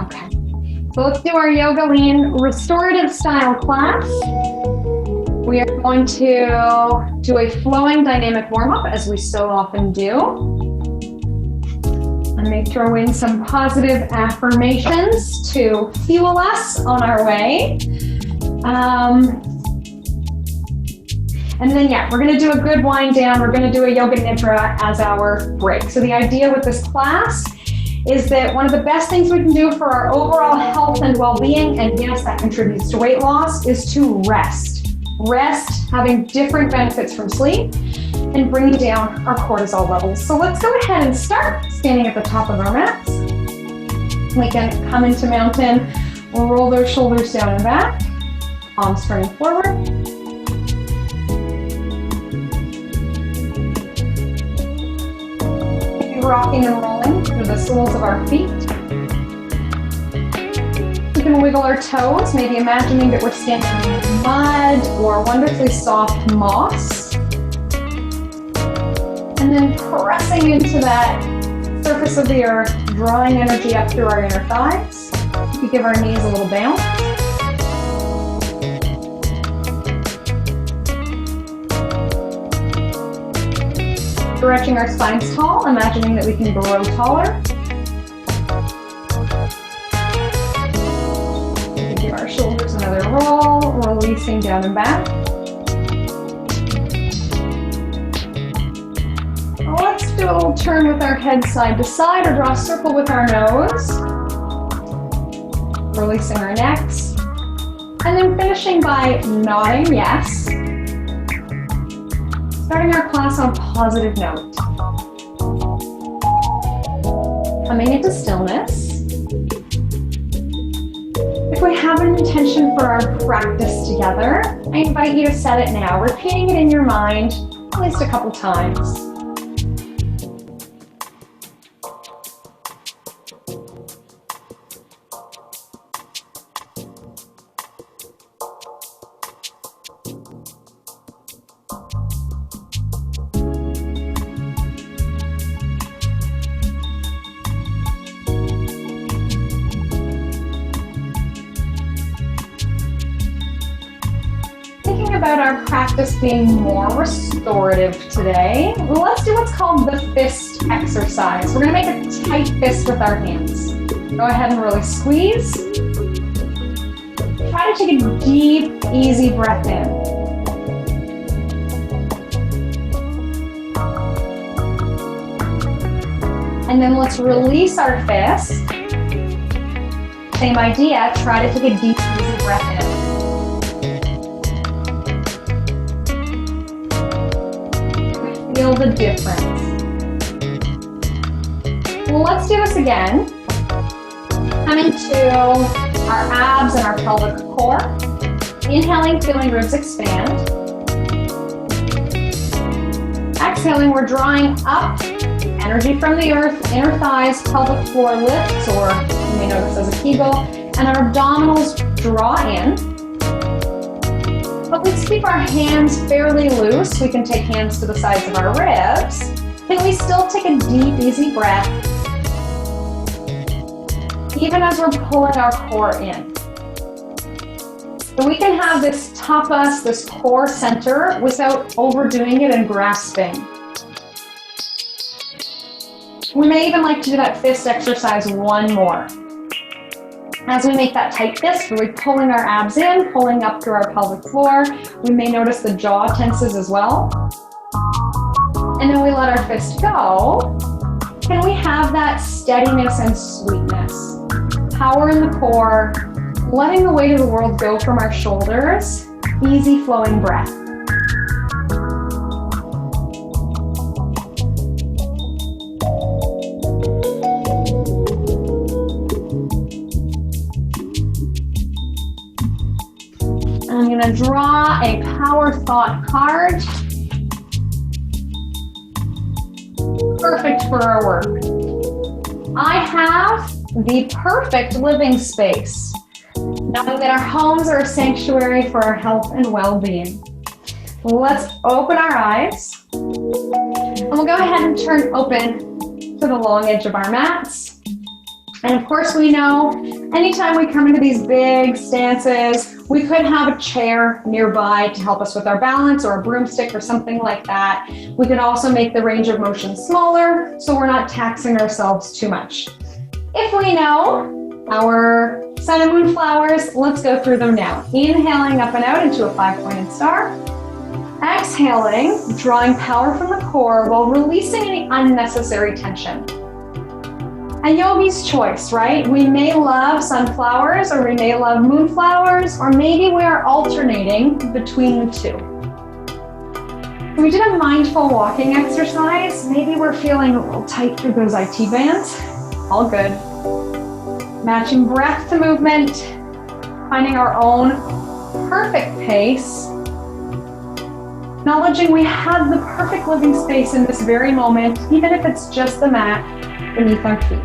Okay, so let's do our YogaLEAN Restorative style class. We are going to do a flowing dynamic warm-up as we so often do. I may throw in some positive affirmations to fuel us on our way. And then, we're going to do a good wind down. We're going to do a yoga nidra as our break. So the idea with this class is that one of the best things we can do for our overall health and well-being, and yes, that contributes to weight loss, is to rest. Rest, having different benefits from sleep, and bringing down our cortisol levels. So let's go ahead and start standing at the top of our mats. We can come into mountain. We'll roll those shoulders down and back, palms turning forward. Rocking and rolling through the soles of our feet. We can wiggle our toes, maybe imagining that we're standing in mud or wonderfully soft moss. And then pressing into that surface of the earth, drawing energy up through our inner thighs. We can give our knees a little bounce. Stretching our spines tall, imagining that we can grow taller. We can give our shoulders another roll, releasing down and back. Let's do a little turn with our head side to side, or draw a circle with our nose. Releasing our necks. And then finishing by nodding yes. Starting our class on a positive note. Coming into stillness. If we have an intention for our practice together, I invite you to set it now, repeating it in your mind at least a couple times. About our practice being more restorative today, let's do what's called the fist exercise. We're going to make a tight fist with our hands. Go ahead and really squeeze. Try to take a deep, easy breath in. And then let's release our fist. Same idea, try to take a deep, easy breath in. Feel the difference. Well, let's do this again. Coming to our abs and our pelvic core. Inhaling, feeling ribs expand. Exhaling, we're drawing up energy from the earth, inner thighs, pelvic floor lifts, or you may know this as a Kegel, and our abdominals draw in. But let's keep our hands fairly loose. We can take hands to the sides of our ribs. Can we still take a deep, easy breath, even as we're pulling our core in? So we can have this tapas, this core center, without overdoing it and grasping. We may even like to do that fist exercise one more. As we make that tight fist, really pulling our abs in, pulling up through our pelvic floor. We may notice the jaw tenses as well. And then we let our fist go. Can we have that steadiness and sweetness? Power in the core, letting the weight of the world go from our shoulders. Easy flowing breath. I'm going to draw a power thought card. Perfect for our work. I have the perfect living space, knowing that our homes are a sanctuary for our health and well-being. Let's open our eyes, and we'll go ahead and turn open to the long edge of our mats. And of course, we know anytime we come into these big stances, we could have a chair nearby to help us with our balance, or a broomstick or something like that. We could also make the range of motion smaller so we're not taxing ourselves too much. If we know our sun and moon flowers, let's go through them now. Inhaling up and out into a 5-pointed star. Exhaling, drawing power from the core while releasing any unnecessary tension. A yogi's choice, right? We may love sunflowers, or we may love moonflowers, or maybe we are alternating between the two. We did a mindful walking exercise. Maybe we're feeling a little tight through those IT bands. All good. Matching breath to movement, finding our own perfect pace, acknowledging we have the perfect living space in this very moment, even if it's just the mat beneath our feet.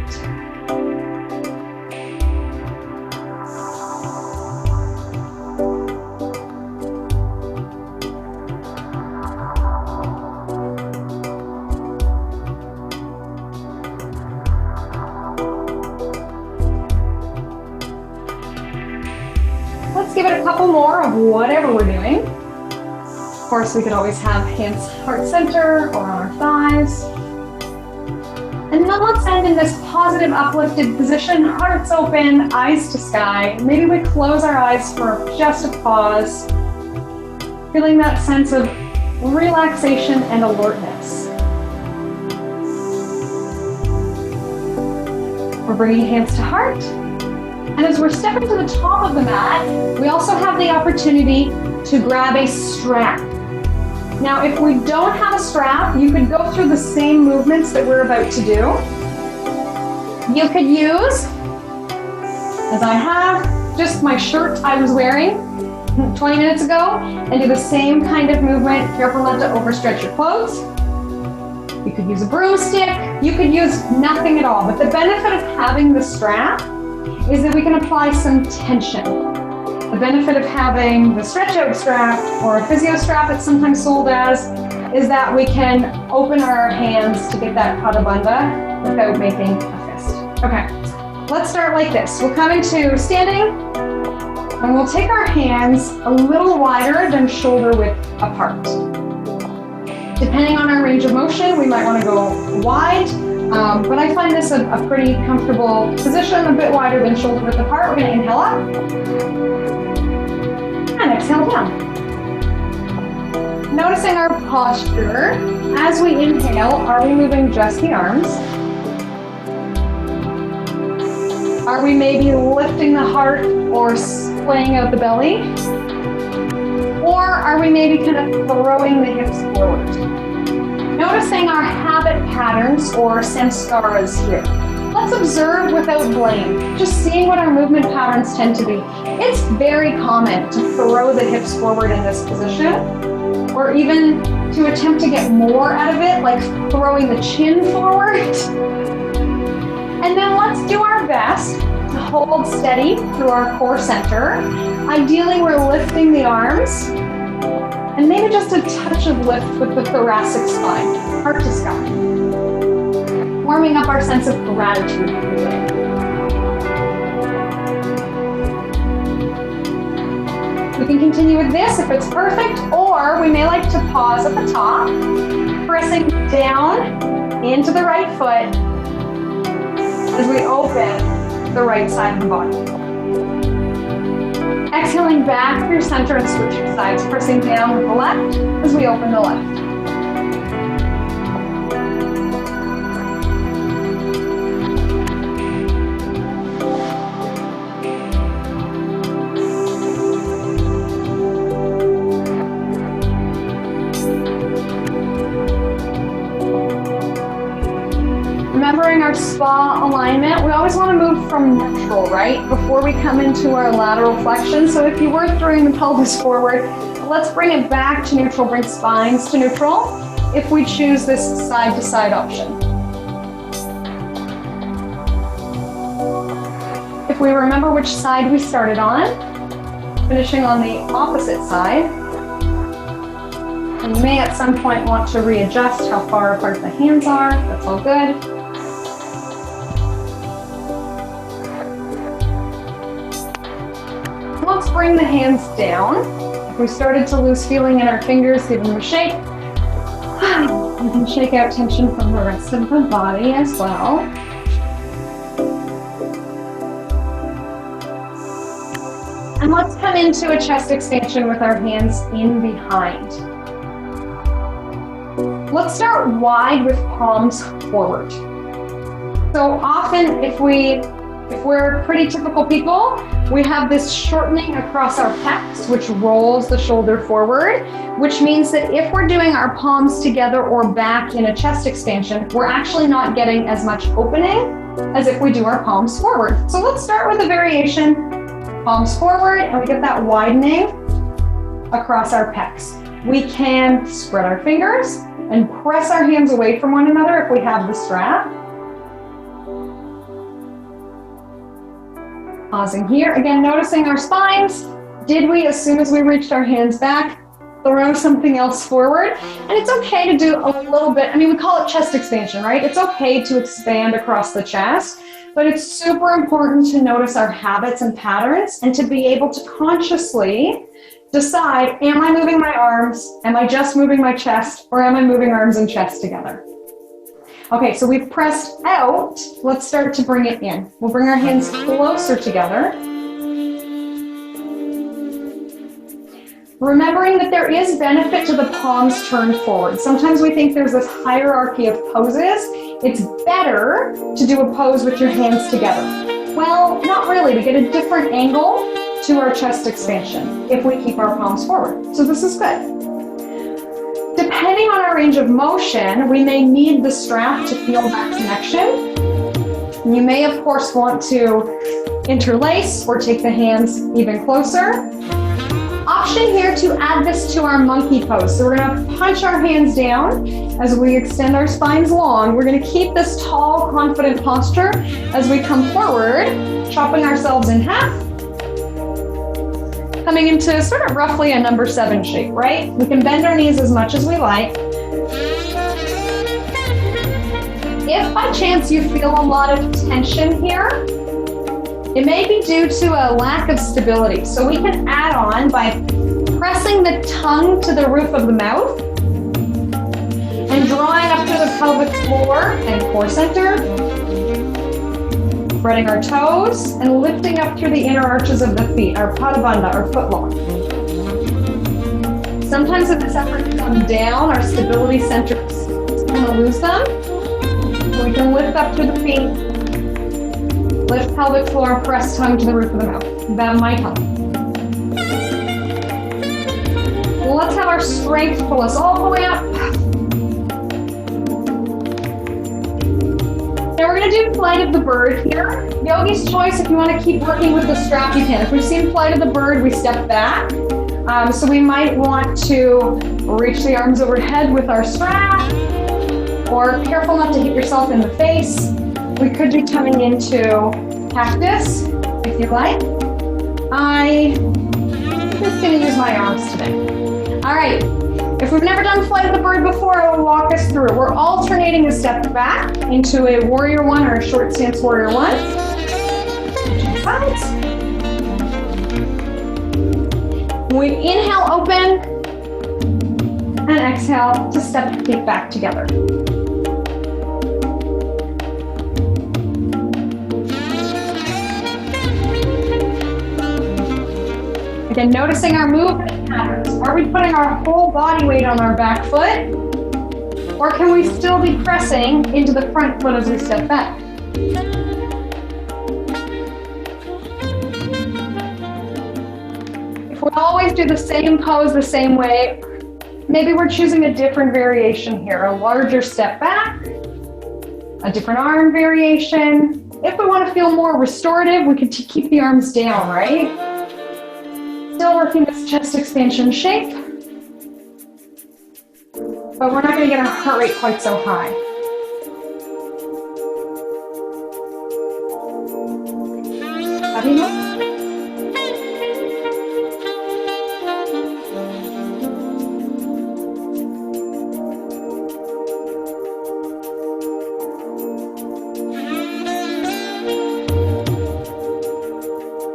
Let's give it a couple more of whatever we're doing. Of course, we could always have hands heart center or on our thighs. And then let's end in this positive uplifted position, hearts open, eyes to sky. Maybe we close our eyes for just a pause, feeling that sense of relaxation and alertness. We're bringing hands to heart. And as we're stepping to the top of the mat, we also have the opportunity to grab a strap. Now, if we don't have a strap, you could go through the same movements that we're about to do. You could use, as I have, just my shirt I was wearing 20 minutes ago, and do the same kind of movement. Careful not to overstretch your clothes. You could use a broomstick. You could use nothing at all. But the benefit of having the strap is that we can apply some tension. The benefit of having the stretch out strap, or a physio strap it's sometimes sold as, is that we can open our hands to get that pada bandha without making a fist. Okay, let's start like this. We'll come into standing, and we'll take our hands a little wider than shoulder width apart. Depending on our range of motion, we might want to go wide, but I find this a pretty comfortable position, a bit wider than shoulder width apart. We're going to inhale up and exhale down. Noticing our posture. As we inhale, are we moving just the arms? Are we maybe lifting the heart or swaying out the belly? Or are we maybe kind of throwing the hips forward? Noticing our habit patterns or samskaras here. Let's observe without blame, just seeing what our movement patterns tend to be. It's very common to throw the hips forward in this position, or even to attempt to get more out of it, like throwing the chin forward. And then let's do our best to hold steady through our core center. Ideally, we're lifting the arms, and maybe just a touch of lift with the thoracic spine, heart to sky. Warming up our sense of gratitude for the day. We can continue with this if it's perfect, or we may like to pause at the top, pressing down into the right foot as we open the right side of the body. Exhaling back through center and switching sides, pressing down with the left as we open the left. Remembering our spa alignment, we always want to move from neutral, right? Before we come into our lateral flexion. So if you were throwing the pelvis forward, let's bring it back to neutral, bring spines to neutral, if we choose this side-to-side option. If we remember which side we started on, finishing on the opposite side, and you may at some point want to readjust how far apart the hands are. That's all good. let's bring the hands down. If we started to lose feeling in our fingers, give them a shake. You can shake out tension from the rest of the body as well. And let's come into a chest expansion with our hands in behind. Let's start wide with palms forward. So often if we're pretty typical people, we have this shortening across our pecs, which rolls the shoulder forward, which means that if we're doing our palms together or back in a chest expansion, we're actually not getting as much opening as if we do our palms forward. So let's start with a variation, palms forward, and we get that widening across our pecs. We can spread our fingers and press our hands away from one another if we have the strap. Pausing here, again, noticing our spines. Did we, as soon as we reached our hands back, throw something else forward? And it's okay to do a little bit, I mean, we call it chest expansion, right? It's okay to expand across the chest, but it's super important to notice our habits and patterns and to be able to consciously decide, am I moving my arms? Am I just moving my chest? Or am I moving arms and chest together? Okay, so we've pressed out. Let's start to bring it in. We'll bring our hands closer together. Remembering that there is benefit to the palms turned forward. Sometimes we think there's this hierarchy of poses. It's better to do a pose with your hands together. Well, not really. We get a different angle to our chest expansion if we keep our palms forward. So this is good. Depending on our range of motion, we may need the strap to feel that connection. You may, of course, want to interlace or take the hands even closer. Option here to add this to our monkey pose. So we're going to punch our hands down as we extend our spines long. We're going to keep this tall, confident posture as we come forward, chopping ourselves in half. Coming into sort of roughly a number 7 shape, right? We can bend our knees as much as we like. If by chance you feel a lot of tension here, it may be due to a lack of stability. So we can add on by pressing the tongue to the roof of the mouth and drawing up to the pelvic floor and core center. Spreading our toes and lifting up through the inner arches of the feet, our pada bandha, our footlock. Sometimes in this effort to come down, our stability centers, we're going to lose them. So we can lift up through the feet, lift pelvic floor, press tongue to the roof of the mouth. Bow my tongue. Let's have our strength pull us all the way up. Now we're going to do Flight of the Bird here. Yogi's choice, if you want to keep working with the strap, you can. If we've seen Flight of the Bird, we step back. So we might want to reach the arms overhead with our strap, or careful not to hit yourself in the face. We could do coming into cactus, if you like. I'm just going to use my arms today. All right. If we've never done Flight of the Bird before, I will walk us through it. We're alternating a step back into a warrior one or a short stance warrior one. Switching sides. We inhale open and exhale to step the feet back together. Again, noticing our movement patterns. Are we putting our whole body weight on our back foot? Or can we still be pressing into the front foot as we step back? If we always do the same pose the same way, maybe we're choosing a different variation here. A larger step back, a different arm variation. If we want to feel more restorative, we could keep the arms down, right? Still working this chest expansion shape, but we're not going to get our heart rate quite so high.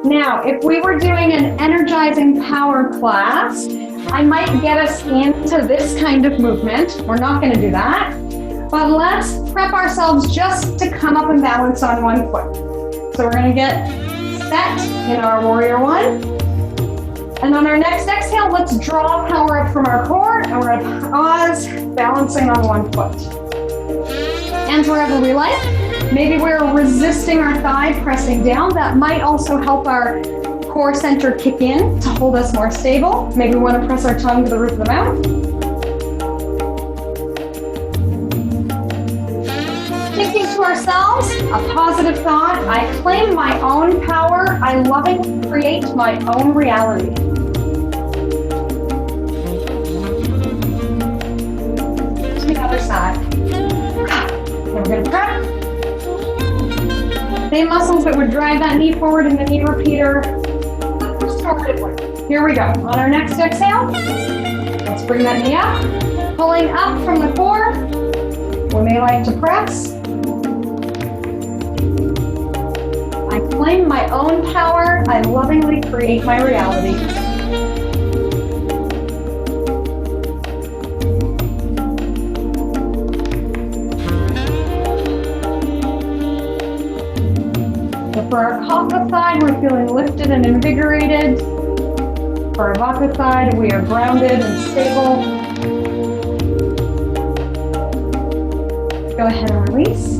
Now, if we were doing an energizing power class, I might get us into this kind of movement. We're not going to do that, but let's prep ourselves just to come up and balance on one foot. So we're going to get set in our warrior one. And on our next exhale, let's draw power up from our core, and we're going to pause, balancing on one foot. And wherever we like, maybe we're resisting our thigh, pressing down. That might also help our core center kick in to hold us more stable. Maybe we want to press our tongue to the roof of the mouth. Thinking to ourselves, a positive thought. I claim my own power. I lovingly create my own reality. To the other side. We're going to prep. Same muscles that would drive that knee forward in the knee repeater. Here we go. On our next exhale, let's bring that knee up. Pulling up from the core. We may like to press. I claim my own power. I lovingly create my reality. For our Kapha side, we're feeling lifted and invigorated. For our Vata side, we are grounded and stable. Go ahead and release.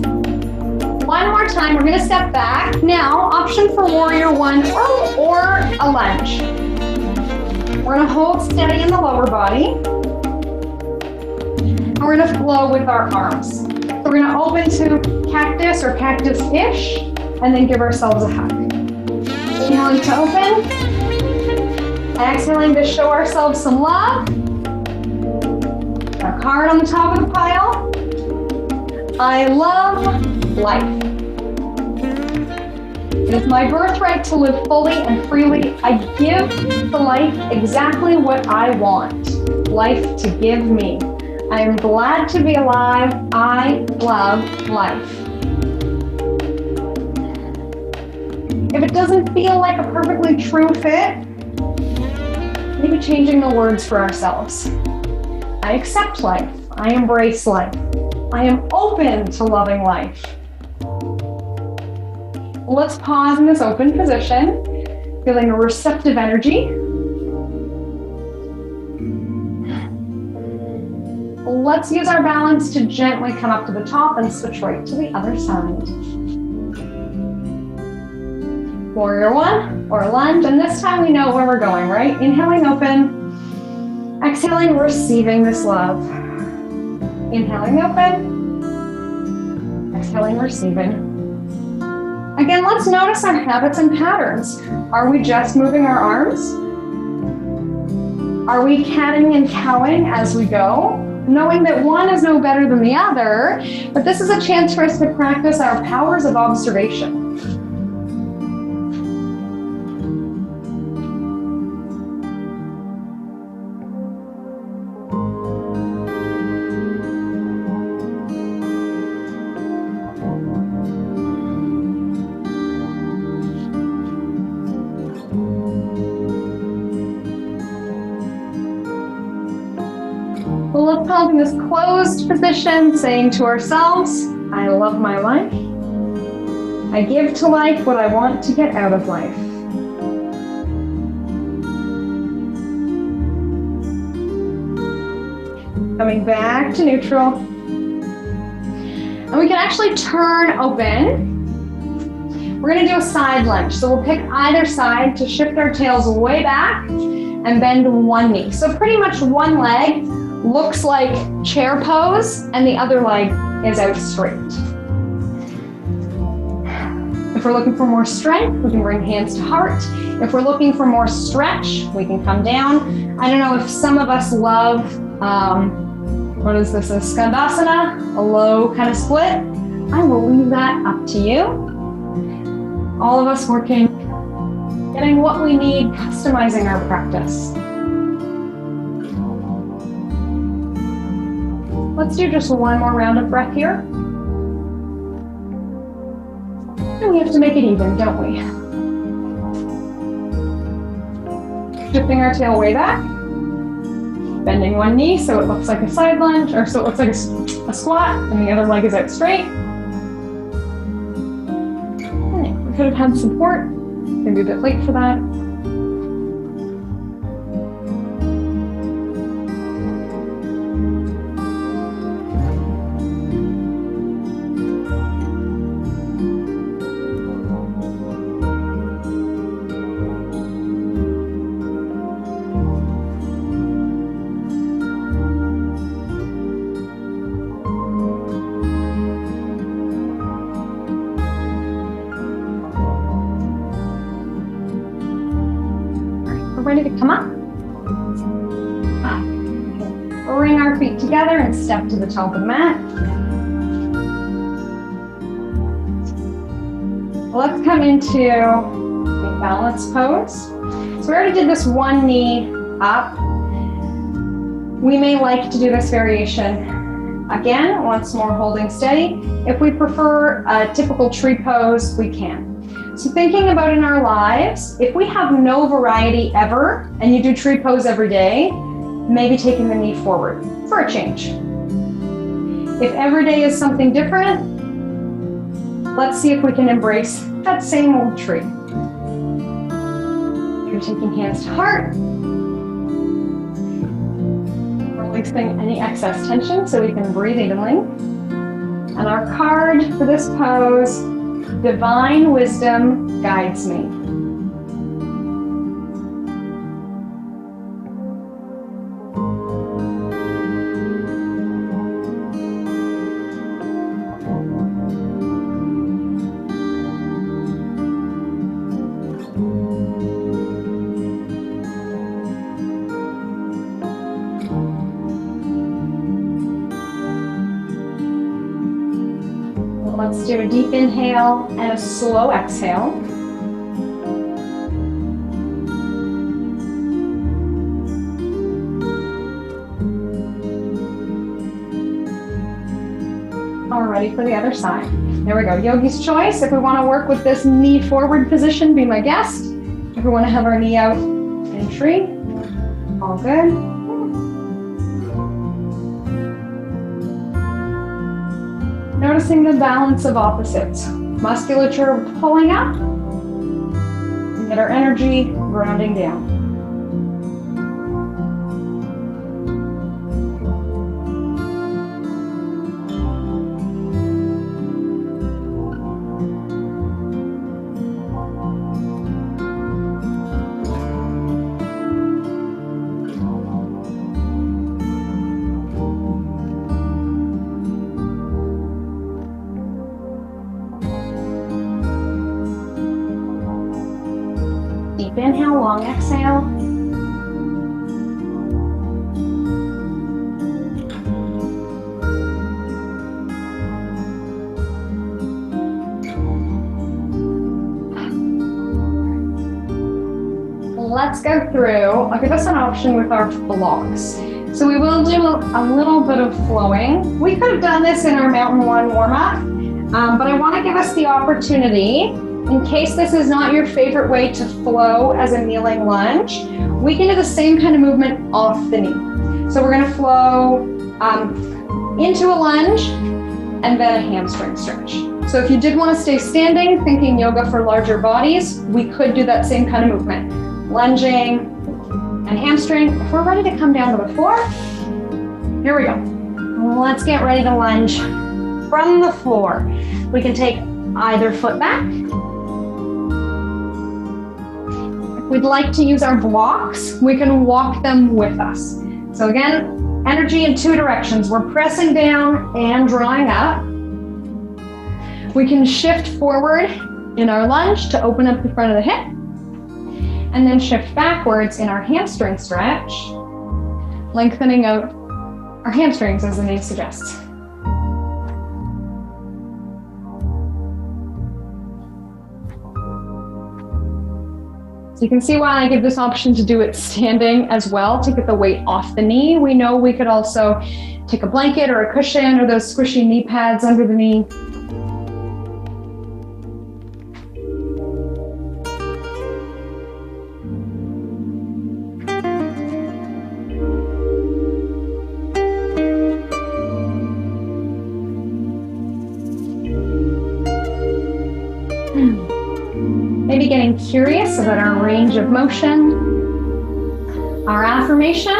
One more time, we're going to step back. Now, option for warrior one or a lunge. We're going to hold steady in the lower body. And we're going to flow with our arms. So we're going to open to cactus or cactus-ish. And then give ourselves a hug. Inhaling to open. Exhaling to show ourselves some love. Our card on the top of the pile. I love life. It is my birthright to live fully and freely. I give the life exactly what I want. Life to give me. I am glad to be alive. I love life. If it doesn't feel like a perfectly true fit, maybe changing the words for ourselves. I accept life. I embrace life. I am open to loving life. Let's pause in this open position, feeling a receptive energy. Let's use our balance to gently come up to the top and switch right to the other side. Warrior one or lunge, and this time we know where we're going, right? Inhaling, open. Exhaling, receiving this love. Inhaling, open. Exhaling, receiving. Again, let's notice our habits and patterns. Are we just moving our arms? Are we catting and cowing as we go? Knowing that one is no better than the other, but this is a chance for us to practice our powers of observation. Let's pause in this closed position, saying to ourselves, I love my life. I give to life what I want to get out of life. Coming back to neutral. And we can actually turn open. We're going to do a side lunge. So we'll pick either side to shift our tails way back and bend one knee. So pretty much one leg looks like chair pose and the other leg is out straight. If we're looking for more strength, we can bring hands to heart. If we're looking for more stretch, we can come down. I don't know if some of us love, what is this, a Skandasana, a low kind of split. I will leave that up to you. All of us working, getting what we need, customizing our practice. Let's do just one more round of breath here. And we have to make it even, don't we? shifting our tail way back, bending one knee so it looks like a side lunge, or so it looks like a squat, and the other leg is out straight. Okay, we could have had support, maybe a bit late for that. Ready to come up. Bring our feet together and step to the top of the mat. Let's come into a balanced pose. So we already did this one knee up. We may like to do this variation again, once more holding steady. If we prefer a typical tree pose, we can. So thinking about in our lives, if we have no variety ever, and you do tree pose every day, maybe taking the knee forward for a change. If every day is something different, let's see if we can embrace that same old tree. You're taking hands to heart, releasing any excess tension so we can breathe evenly. And our card for this pose, divine wisdom guides me. Let's do a deep inhale and a slow exhale. All ready for the other side. There we go, yogi's choice. If we want to work with this knee forward position, be my guest. If we want to have our knee out in tree, all good. Noticing the balance of opposites. Musculature pulling up, and get our energy grounding down. Deep inhale, long exhale. Let's go through, I'll give us an option with our blocks. So we will do a little bit of flowing. We could have done this in our Mountain One warm-up, but I want to give us the opportunity, in case this is not your favorite way to flow as a kneeling lunge, we can do the same kind of movement off the knee. So we're going to flow into a lunge and then a hamstring stretch. So if you did want to stay standing, thinking yoga for larger bodies, we could do that same kind of movement. Lunging and hamstring. If we're ready to come down to the floor, here we go. Let's get ready to lunge from the floor. We can take either foot back. If we'd like to use our blocks, we can walk them with us. So again, energy in two directions. We're pressing down and drawing up. We can shift forward in our lunge to open up the front of the hip, and then shift backwards in our hamstring stretch, lengthening out our hamstrings as the name suggests. So you can see why I give this option to do it standing as well, to get the weight off the knee. We know we could also take a blanket or a cushion or those squishy knee pads under the knee. be getting curious about our range of motion. Our affirmation: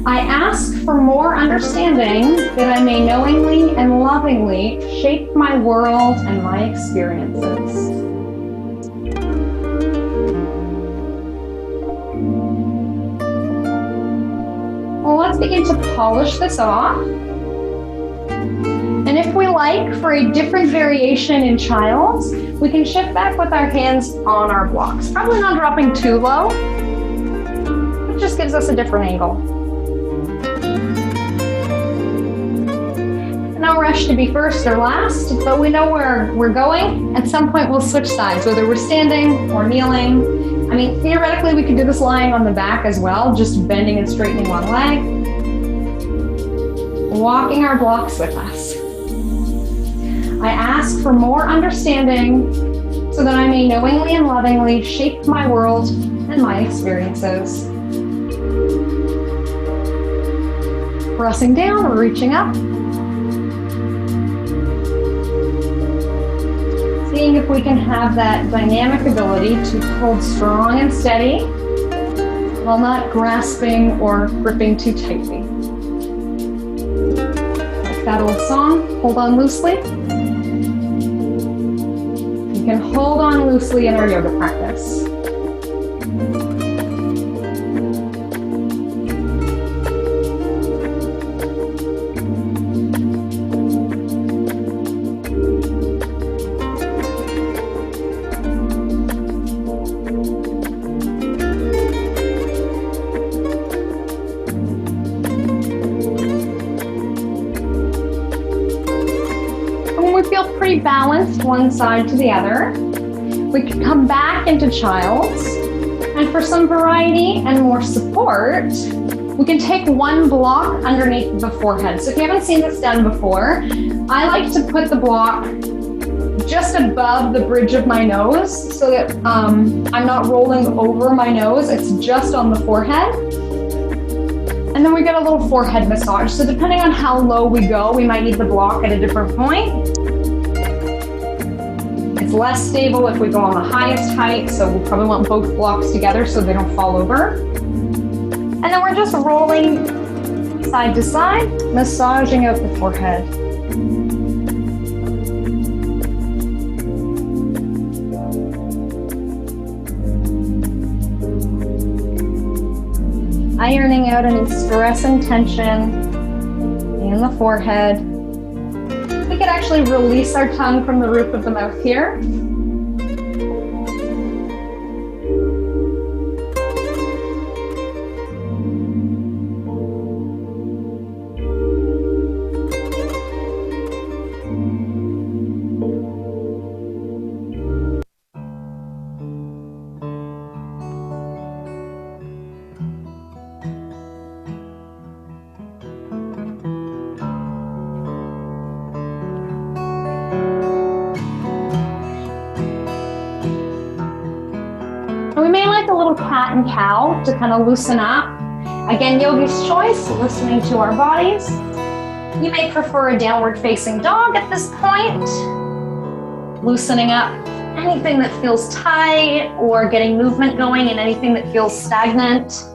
I ask for more understanding that I may knowingly and lovingly shape my world and my experiences. Well, let's begin to polish this off. And if we like, for a different variation in child's, we can shift back with our hands on our blocks. Probably not dropping too low. It just gives us a different angle. No rush to be first or last, but we know where we're going. At some point we'll switch sides, whether we're standing or kneeling. I mean, theoretically we could do this lying on the back as well, just bending and straightening one leg. Walking our blocks with us. I ask for more understanding so that I may knowingly and lovingly shape my world and my experiences. Pressing down or reaching up. Seeing if we can have that dynamic ability to hold strong and steady while not grasping or gripping too tightly. Like that old song, hold on loosely. You can hold on loosely in our yoga practice. Pretty balanced one side to the other. We can come back into child's, and for some variety and more support, we can take one block underneath the forehead. So if you haven't seen this done before, I like to put the block just above the bridge of my nose so that I'm not rolling over my nose, it's just on the forehead. And then we get a little forehead massage. So depending on how low we go, we might need the block at a different point. It's less stable if we go on the highest height, so we'll probably want both blocks together so they don't fall over. And then we're just rolling side to side, massaging out the forehead. Ironing out any stress and tension in the forehead. We could actually release our tongue from the roof of the mouth here. We may like a little cat and cow to kind of loosen up. Again, yogi's choice, listening to our bodies. You may prefer a downward facing dog at this point. Loosening up anything that feels tight or getting movement going and anything that feels stagnant.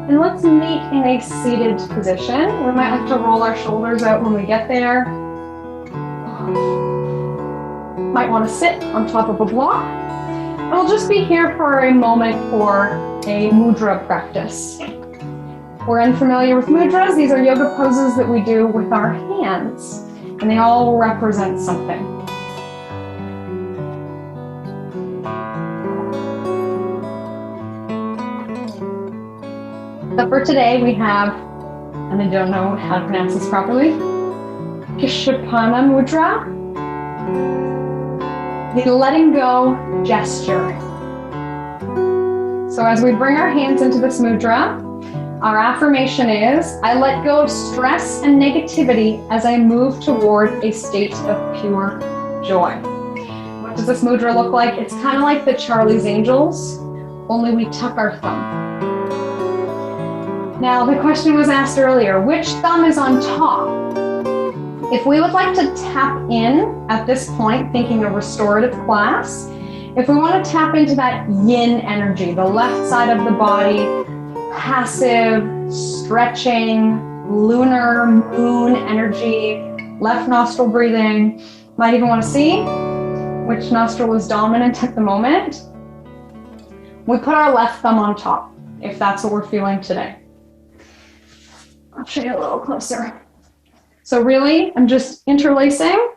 And let's meet in a seated position. We might like to roll our shoulders out when we get there. Might want to sit on top of a block. And we'll just be here for a moment for a mudra practice. If we're unfamiliar with mudras, these are yoga poses that we do with our hands, and they all represent something. But for today we have, and I don't know how to pronounce this properly, Kishapana Mudra. The letting go gesture. So as we bring our hands into this mudra, our affirmation is, I let go of stress and negativity as I move toward a state of pure joy. What does this mudra look like? It's kind of like the Charlie's Angels, only we tuck our thumb. Now, the question was asked earlier, which thumb is on top? If we would like to tap in at this point, thinking a restorative class, if we want to tap into that yin energy, the left side of the body, passive, stretching, lunar, moon energy, left nostril breathing, might even want to see which nostril is dominant at the moment. We put our left thumb on top, if that's what we're feeling today. I'll show you a little closer. So really, I'm just interlacing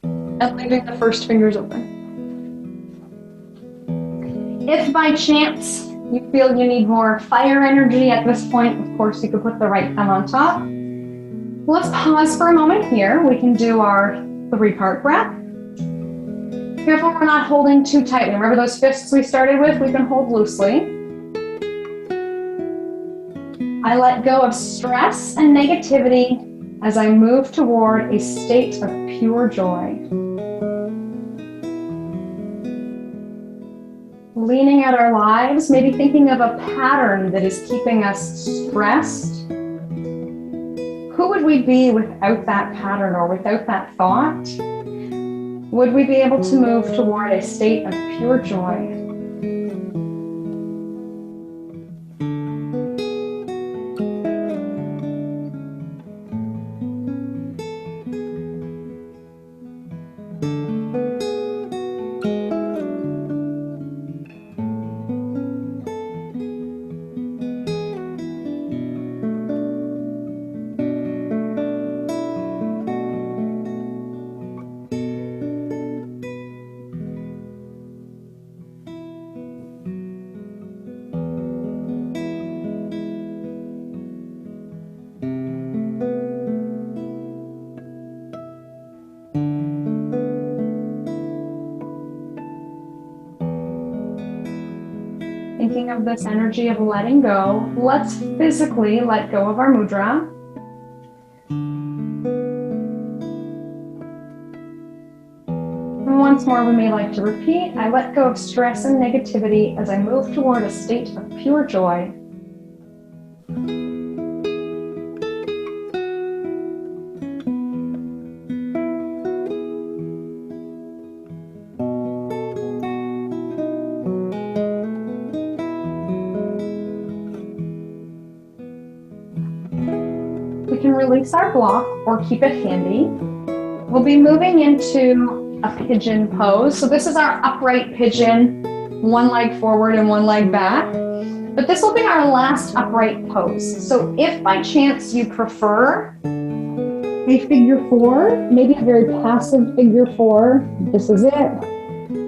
and leaving the first fingers open. If by chance you feel you need more fire energy at this point, of course, you could put the right thumb on top. Let's pause for a moment here. We can do our 3-part breath. Careful we're not holding too tightly. Remember those fists we started with? We can hold loosely. I let go of stress and negativity as I move toward a state of pure joy. Leaning at our lives, maybe thinking of a pattern that is keeping us stressed. Who would we be without that pattern or without that thought? Would we be able to move toward a state of pure joy? Thinking of this energy of letting go, let's physically let go of our mudra. And once more, we may like to repeat, I let go of stress and negativity as I move toward a state of pure joy. We can release our block or keep it handy. We'll be moving into a pigeon pose. So this is our upright pigeon, one leg forward and one leg back. But this will be our last upright pose. So if by chance you prefer a figure 4, maybe a very passive figure 4, this is it,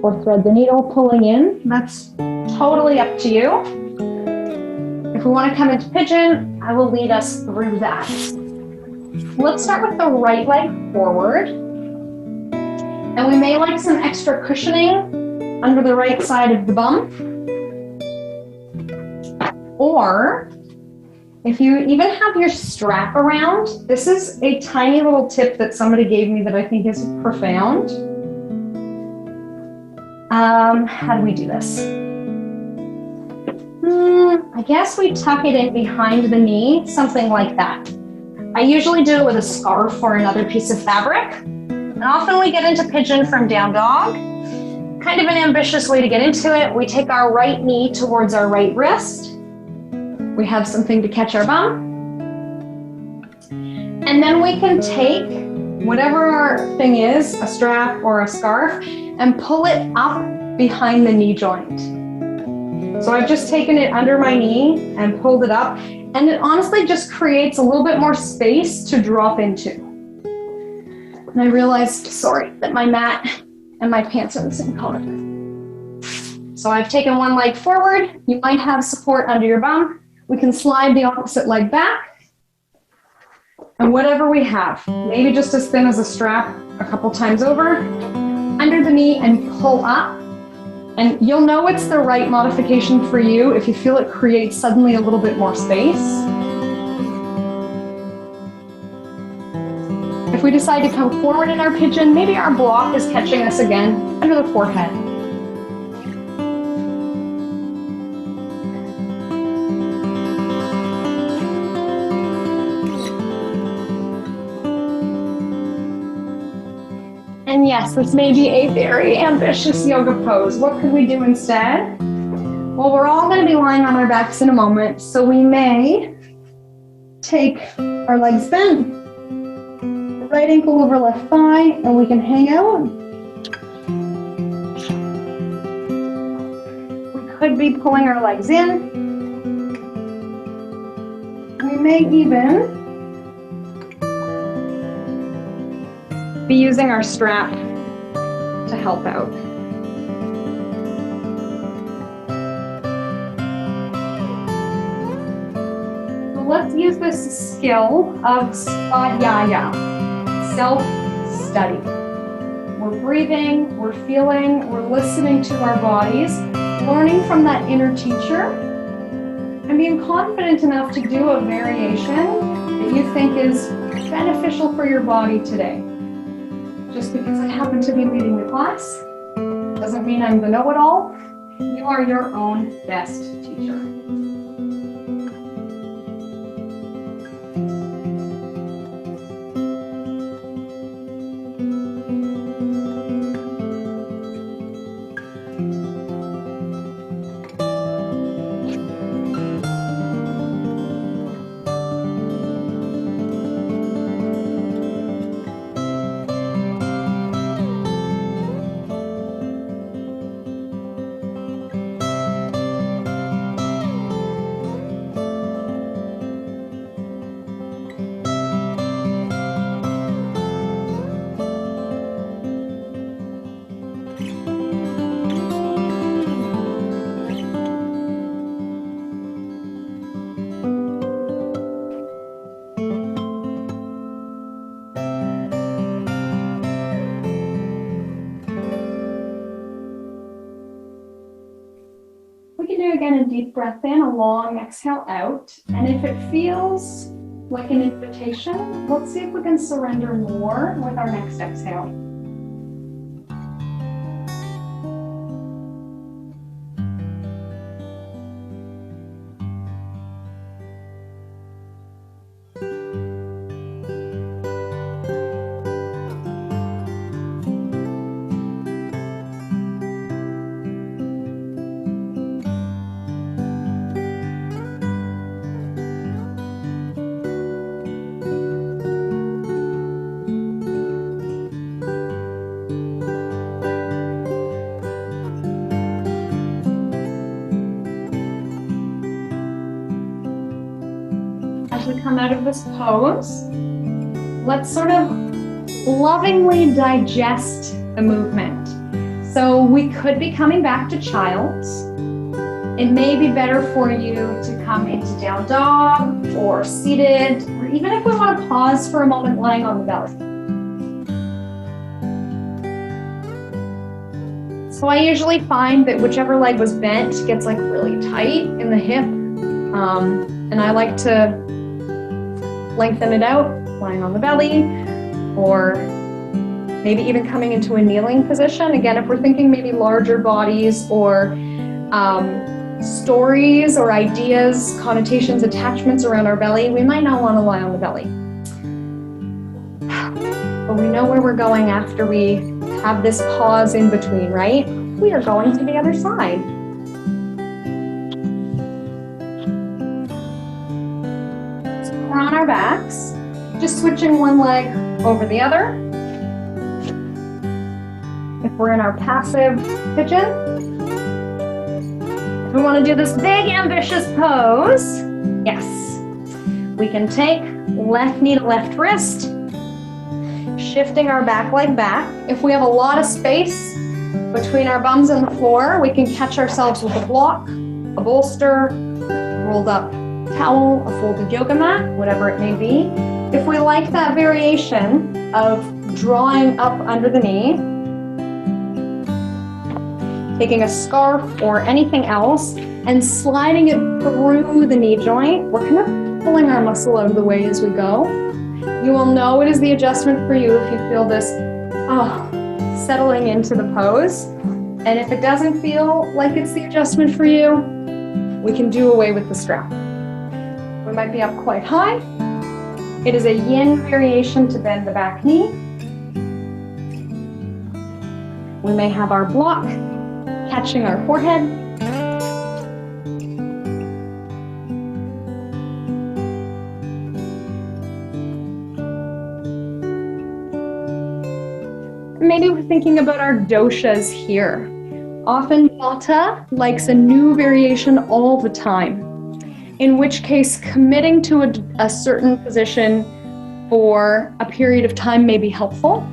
or thread the needle pulling in, that's totally up to you. If we want to come into pigeon, I will lead us through that. Let's start with the right leg forward. And we may like some extra cushioning under the right side of the bum. Or if you even have your strap around, this is a tiny little tip that somebody gave me that I think is profound. How do we do this? I guess we tuck it in behind the knee, something like that. I usually do it with a scarf or another piece of fabric. And often we get into pigeon from down dog. Kind of an ambitious way to get into it. We take our right knee towards our right wrist. We have something to catch our bum. And then we can take whatever our thing is, a strap or a scarf, and pull it up behind the knee joint. So I've just taken it under my knee and pulled it up, and it honestly just creates a little bit more space to drop into. And I realized, that my mat and my pants are the same color. So I've taken one leg forward. You might have support under your bum. We can slide the opposite leg back. And whatever we have, maybe just as thin as a strap a couple times over, under the knee and pull up. And you'll know it's the right modification for you if you feel it creates suddenly a little bit more space. If we decide to come forward in our pigeon, maybe our block is catching us again under the forehead. And yes, this may be a very ambitious yoga pose. What could we do instead? Well, we're all going to be lying on our backs in a moment, so we may take our legs bent, right ankle over left thigh, and we can hang out. We could be pulling our legs in. We may even be using our strap to help out. So let's use this skill of svadhyaya, self-study. We're breathing, we're feeling, we're listening to our bodies, learning from that inner teacher, and being confident enough to do a variation that you think is beneficial for your body today. Just because I happen to be leading the class doesn't mean I'm the know-it-all. You are your own best teacher. Again, a deep breath in, a long exhale out. And if it feels like an invitation, let's see if we can surrender more with our next exhale. We come out of this pose, let's sort of lovingly digest the movement. So we could be coming back to child's. It may be better for you to come into down dog or seated, or even if we want to pause for a moment lying on the belly. So I usually find that whichever leg was bent gets like really tight in the hip, and I like to lengthen it out, lying on the belly, or maybe even coming into a kneeling position. Again, if we're thinking maybe larger bodies or stories or ideas, connotations, attachments around our belly, we might not want to lie on the belly. But we know where we're going after we have this pause in between, right? We are going to the other side. We're on our backs, just switching one leg over the other. If we're in our passive pigeon, if we want to do this big ambitious pose, yes, we can take left knee to left wrist, shifting our back leg back. If we have a lot of space between our bums and the floor, we can catch ourselves with a block, a bolster, rolled up towel, a folded yoga mat, whatever it may be. If we like that variation of drawing up under the knee, taking a scarf or anything else and sliding it through the knee joint. We're kind of pulling our muscle out of the way as we go. You will know it is the adjustment for you if you feel this settling into the pose. And if it doesn't feel like it's the adjustment for you, we can do away with the strap. We might be up quite high. It is a yin variation to bend the back knee. We may have our block catching our forehead. Maybe we're thinking about our doshas here. Often Vata likes a new variation all the time, in which case committing to a certain position for a period of time may be helpful.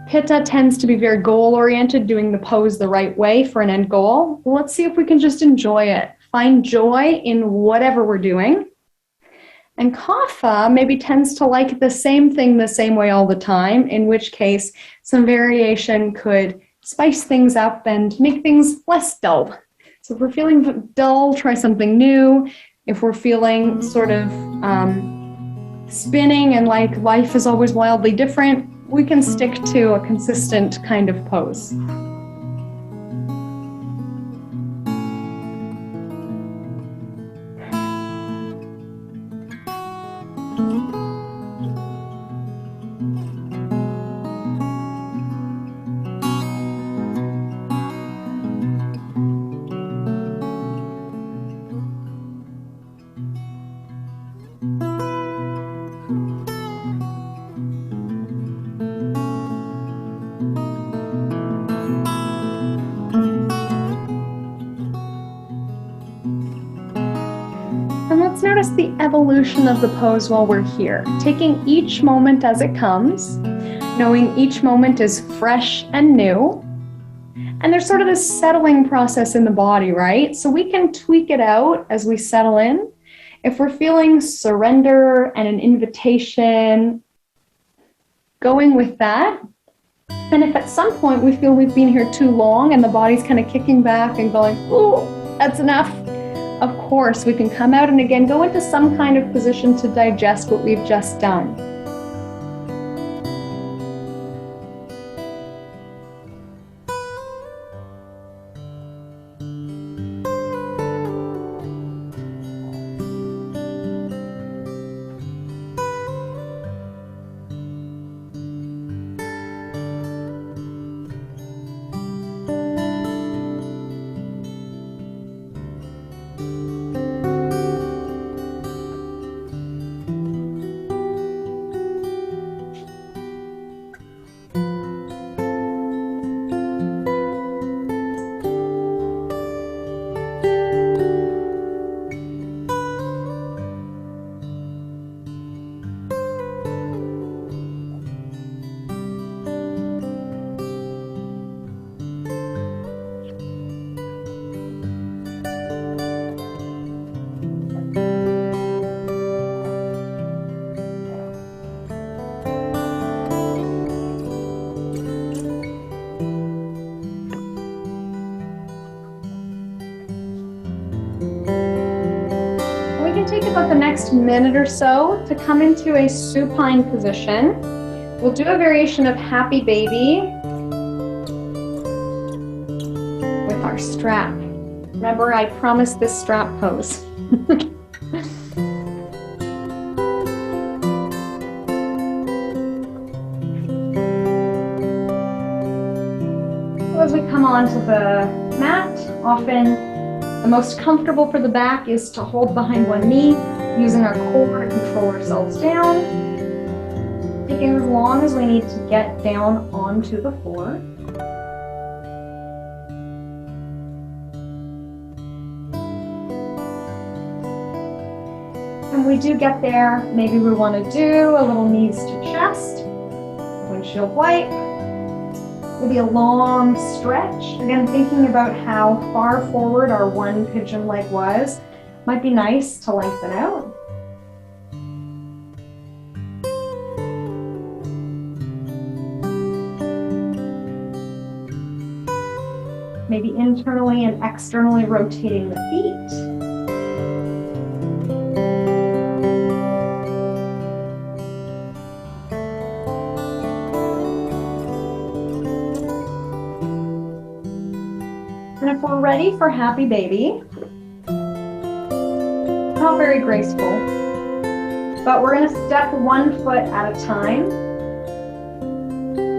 Pitta tends to be very goal-oriented, doing the pose the right way for an end goal. Let's see if we can just enjoy it. Find joy in whatever we're doing. And Kapha maybe tends to like the same thing the same way all the time, in which case some variation could spice things up and make things less dull. So if we're feeling dull, try something new. If we're feeling sort of spinning and like life is always wildly different, we can stick to a consistent kind of pose. And let's notice the evolution of the pose while we're here, taking each moment as it comes, knowing each moment is fresh and new. And there's sort of this settling process in the body, right? So we can tweak it out as we settle in. If we're feeling surrender and an invitation, going with that. And if at some point we feel we've been here too long and the body's kind of kicking back and going, ooh, that's enough, of course, we can come out and again go into some kind of position to digest what we've just done. Take about the next minute or so to come into a supine position. We'll do a variation of happy baby with our strap. Remember, I promised this strap pose. So as we come onto the mat, often the most comfortable for the back is to hold behind one knee, using our core to control ourselves down, taking as long as we need to get down onto the floor. And we do get there, maybe we want to do a little knees to chest, windshield wipe. Maybe a long stretch. Again, thinking about how far forward our one pigeon leg was. Might be nice to lengthen out. maybe internally and externally rotating the feet. And if we're ready for happy baby, not very graceful, but we're going to step 1 foot at a time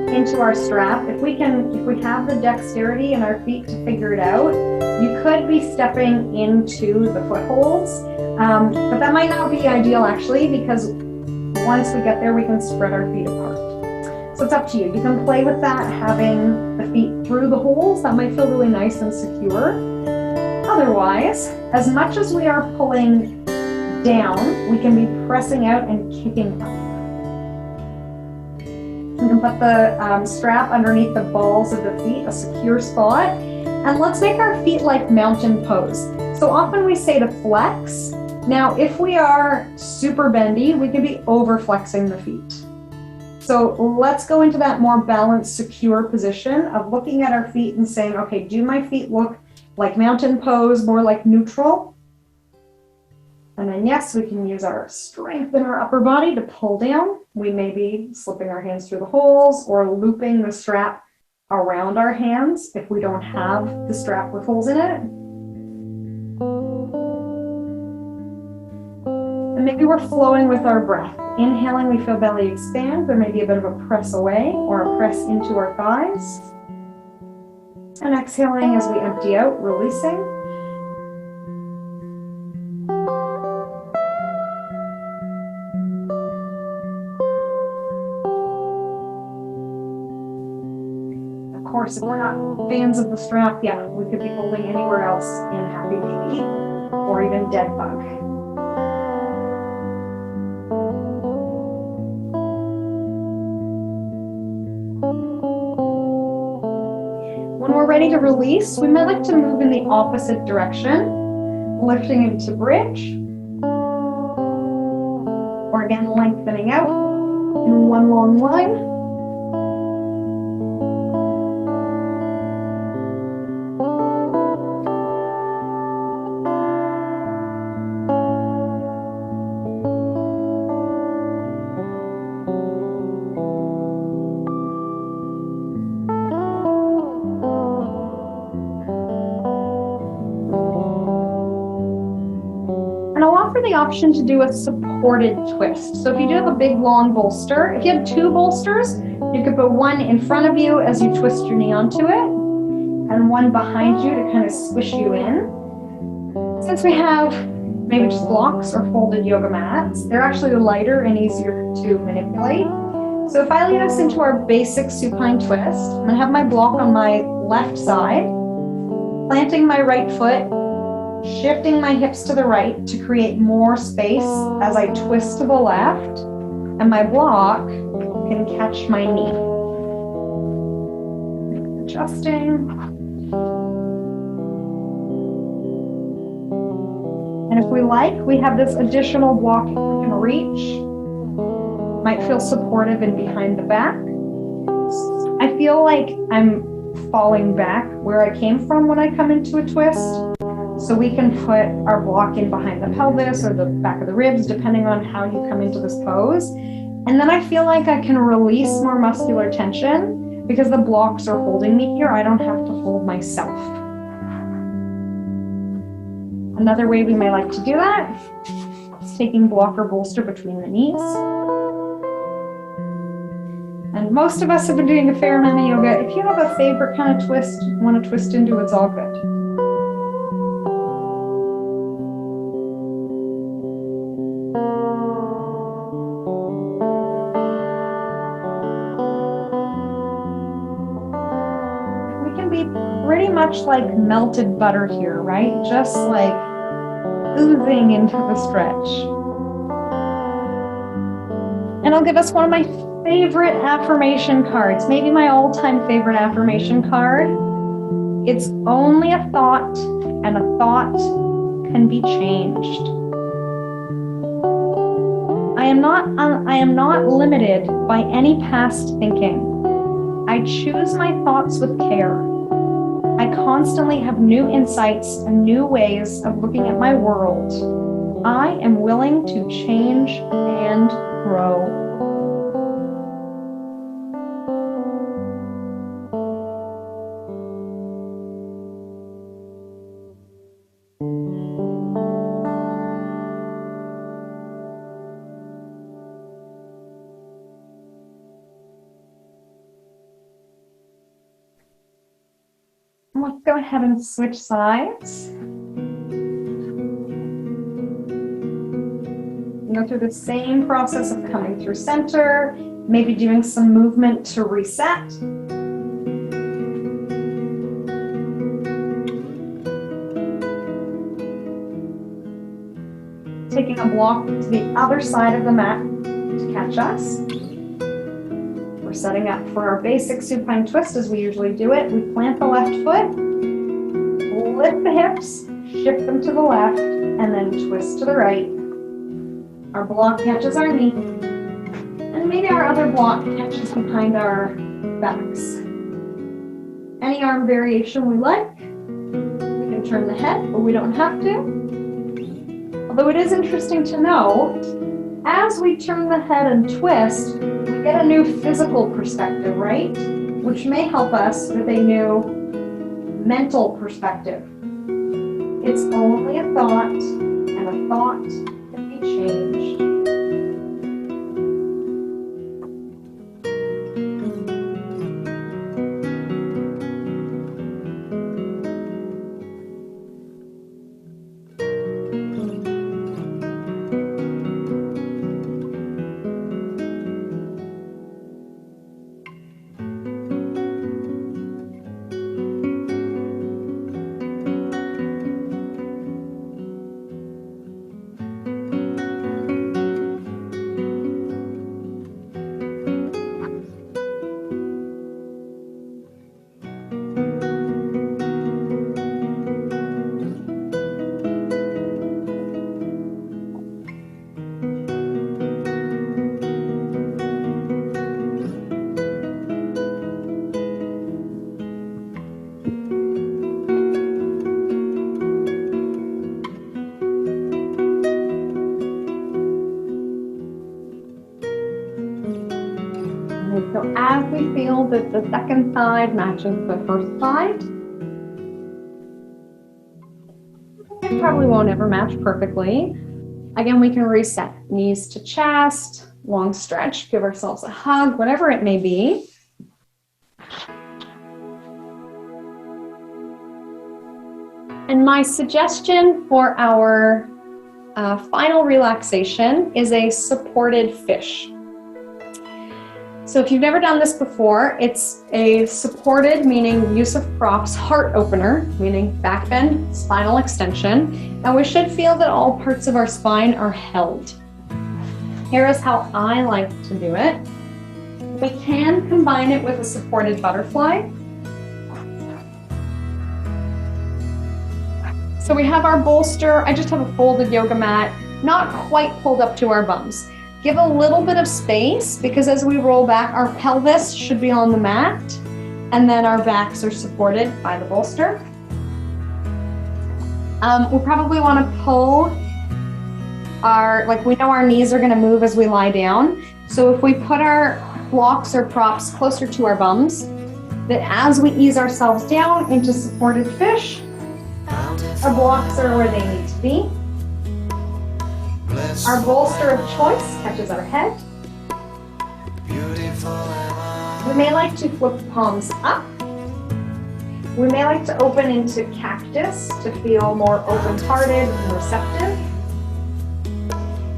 into our strap. If we have the dexterity in our feet to figure it out, you could be stepping into the footholds, but that might not be ideal actually, because once we get there, we can spread our feet apart. So it's up to you. You can play with that, having the feet through the holes. That might feel really nice and secure. Otherwise, as much as we are pulling down, we can be pressing out and kicking up. We can put the strap underneath the balls of the feet, a secure spot. And let's make our feet like mountain pose. So often we say to flex. Now, if we are super bendy, we can be over flexing the feet. So let's go into that more balanced, secure position of looking at our feet and saying, okay, do my feet look like mountain pose, more like neutral? And then yes, we can use our strength in our upper body to pull down. We may be slipping our hands through the holes or looping the strap around our hands if we don't have the strap with holes in it. And maybe we're flowing with our breath. Inhaling, we feel belly expand. There may be a bit of a press away or a press into our thighs. And exhaling as we empty out, releasing. Of course, if we're not fans of the strap, yeah, we could be holding anywhere else in happy baby or even dead bug. When we're ready to release, we might like to move in the opposite direction, lifting into bridge, or again, lengthening out in one long line. The option to do a supported twist. So if you do have a big long bolster, if you have 2 bolsters, you could put one in front of you as you twist your knee onto it, and one behind you to kind of squish you in. Since we have maybe just blocks or folded yoga mats, they're actually lighter and easier to manipulate. So if I lead us into our basic supine twist, I'm going to have my block on my left side, planting my right foot, shifting my hips to the right to create more space as I twist to the left, and my block can catch my knee. Adjusting. And if we like, we have this additional block we can reach. Might feel supportive in behind the back. I feel like I'm falling back where I came from when I come into a twist. So we can put our block in behind the pelvis or the back of the ribs, depending on how you come into this pose. And then I feel like I can release more muscular tension because the blocks are holding me here. I don't have to hold myself. Another way we may like to do that is taking block or bolster between the knees. And most of us have been doing a fair amount of yoga. If you have a favorite kind of twist you want to twist into, it's all good. Pretty much like melted butter here, right? Just like oozing into the stretch. And I'll give us one of my favorite affirmation cards, maybe my all-time favorite affirmation card. It's only a thought, and a thought can be changed. I am not limited by any past thinking. I choose my thoughts with care. I constantly have new insights and new ways of looking at my world. I am willing to change and grow. Let's go ahead and switch sides. Go through the same process of coming through center, maybe doing some movement to reset. Taking a block to the other side of the mat to catch us. We're setting up for our basic supine twist as we usually do it. We plant the left foot, lift the hips, shift them to the left, and then twist to the right. Our block catches our knee, and maybe our other block catches behind our backs. Any arm variation we like. We can turn the head, but we don't have to. Although it is interesting to know, as we turn the head and twist, we get a new physical perspective, right? Which may help us with a new mental perspective. It's only a thought, and a thought can be changed. So as we feel that the second side matches the first side, it probably won't ever match perfectly. Again, we can reset knees to chest, long stretch, give ourselves a hug, whatever it may be. And my suggestion for our final relaxation is a supported fish. So if you've never done this before, it's a supported, meaning use of props, heart opener, meaning back bend, spinal extension. And we should feel that all parts of our spine are held. Here is how I like to do it. We can combine it with a supported butterfly. So we have our bolster. I just have a folded yoga mat, not quite pulled up to our bums. Give a little bit of space because as we roll back, our pelvis should be on the mat and then our backs are supported by the bolster. We probably want to pull we know our knees are going to move as we lie down. So if we put our blocks or props closer to our bums, that as we ease ourselves down into supported fish, our blocks are where they need to be. Our bolster of choice catches our head. We may like to flip the palms up. We may like to open into cactus to feel more open-hearted and receptive.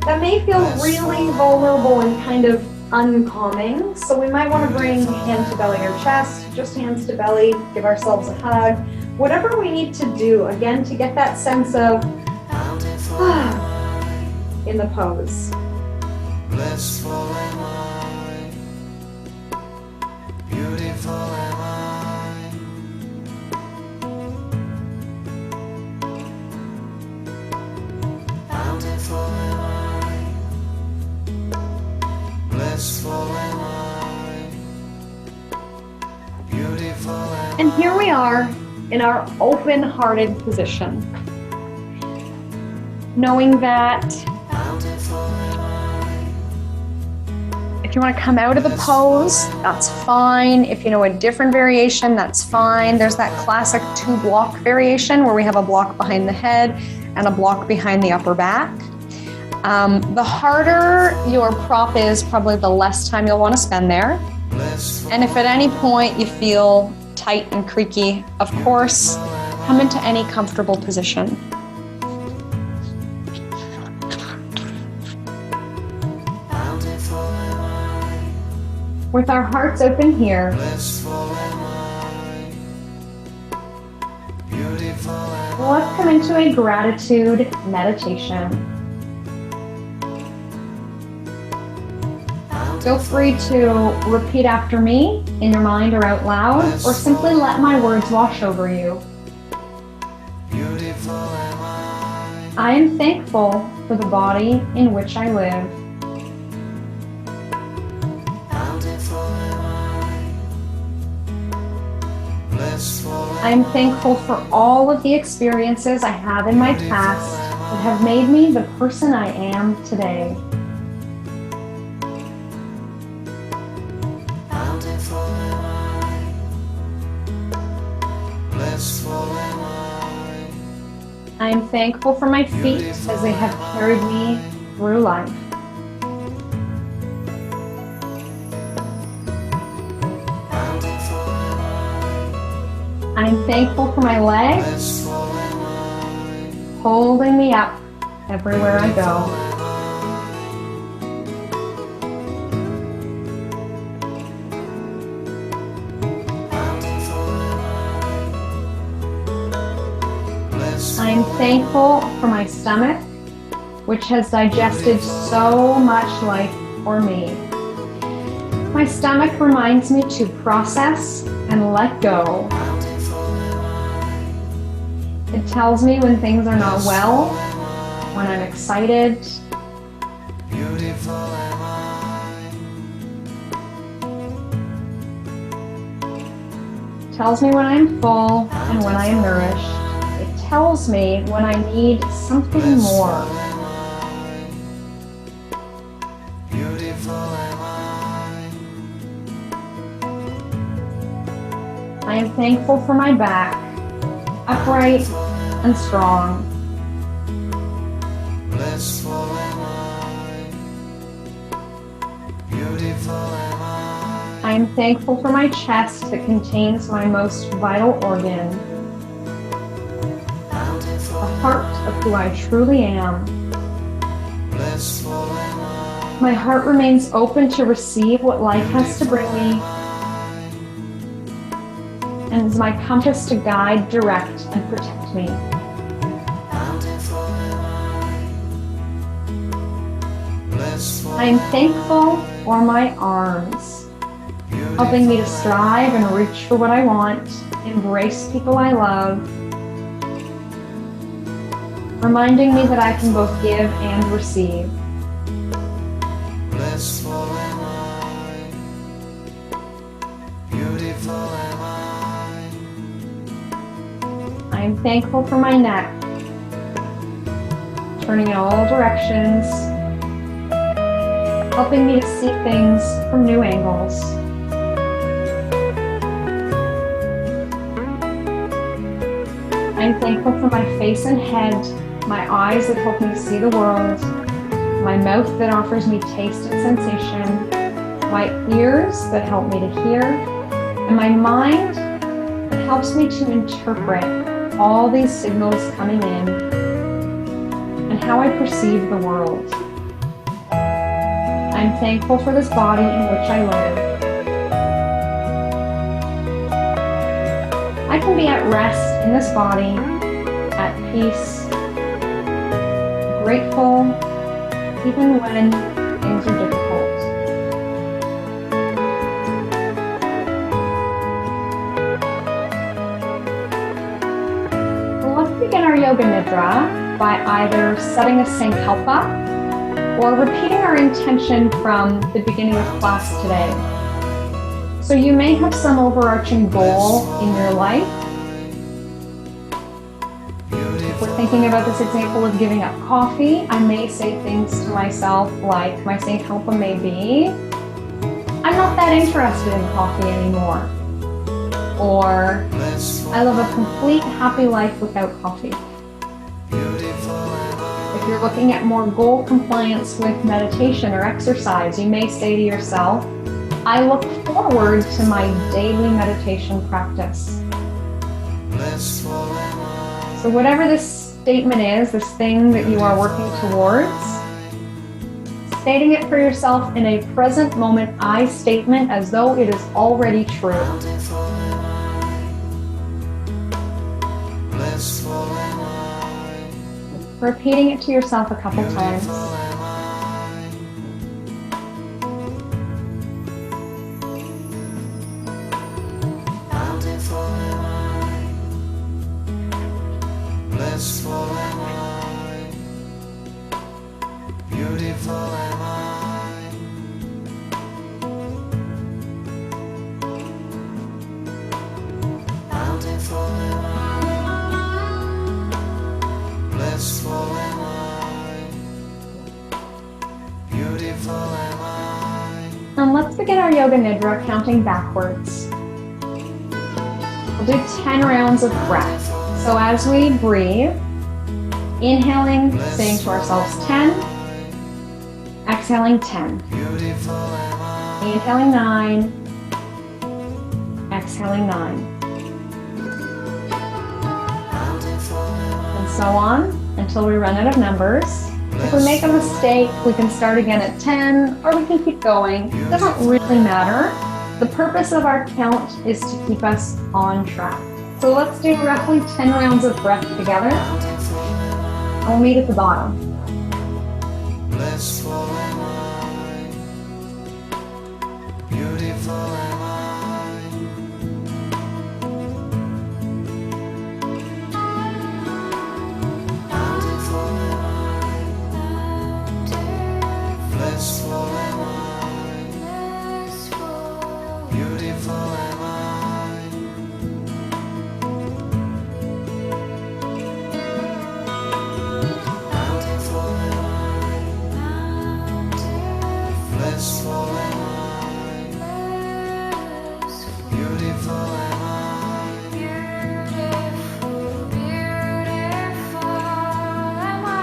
That may feel really vulnerable and kind of uncalming, so we might want to bring hand to belly or chest, just hands to belly, give ourselves a hug. Whatever we need to do, again, to get that sense of in the pose. Blissful am I, beautiful am I, bountiful am I, blissful am I, beautiful am I. And here we are in our open-hearted position. Knowing that if you want to come out of the pose, that's fine. If you know a different variation, that's fine. There's that classic 2-block variation where we have a block behind the head and a block behind the upper back. The harder your prop is, probably the less time you'll want to spend there. And if at any point you feel tight and creaky, of course, come into any comfortable position. With our hearts open here, let's come into a gratitude meditation. Feel free to repeat after me in your mind or out loud, or simply let my words wash over you. I am thankful for the body in which I live. I am thankful for all of the experiences I have in my past that have made me the person I am today. I am thankful for my feet as they have carried me through life. I'm thankful for my legs, holding me up everywhere I go. I'm thankful for my stomach, which has digested so much life for me. My stomach reminds me to process and let go. It tells me when things are not well, when I'm excited. It tells me when I'm full and when I am nourished. It tells me when I need something more. I am thankful for my back, upright and strong. I am thankful for my chest that contains my most vital organ, the heart of who I truly am. My heart remains open to receive what life has to bring me, and is my compass to guide, direct, and protect me. I am thankful for my arms, helping me to strive and reach for what I want, embrace people I love, reminding me that I can both give and receive. I am thankful for my neck, turning in all directions, helping me to see things from new angles. I am thankful for my face and head, my eyes that help me see the world, my mouth that offers me taste and sensation, my ears that help me to hear, and my mind that helps me to interpret all these signals coming in and how I perceive the world. I'm thankful for this body in which I live. I can be at rest in this body, at peace, grateful, even when things are difficult. Let's begin our Yoga Nidra by either setting a Sankalpa or repeating our intention from the beginning of class today. So you may have some overarching goal in your life, thinking about this example of giving up coffee, I may say things to myself like, my St. Helpa may be, I'm not that interested in coffee anymore. Or, I live a complete happy life without coffee. If you're looking at more goal compliance with meditation or exercise, you may say to yourself, I look forward to my daily meditation practice. So whatever this statement is, this thing that you are working towards, stating it for yourself in a present moment I statement as though it is already true. Repeating it to yourself a couple times. Blissful am I, beautiful am I, bountiful am I, blissful am I, beautiful am I. And let's begin our Yoga Nidra counting backwards. We'll do 10 rounds of breath. So as we breathe, inhaling, saying to ourselves 10, exhaling 10, inhaling 9, exhaling 9, and so on until we run out of numbers. If we make a mistake, we can start again at 10, or we can keep going. It doesn't really matter. The purpose of our count is to keep us on track. So let's do roughly 10 rounds of breath together. And we'll meet at the bottom. Blissful am I, beautiful am I, bountiful am I, blissful am I, beautiful am I. Blissful am I, beautiful am I, beautiful, beautiful am I,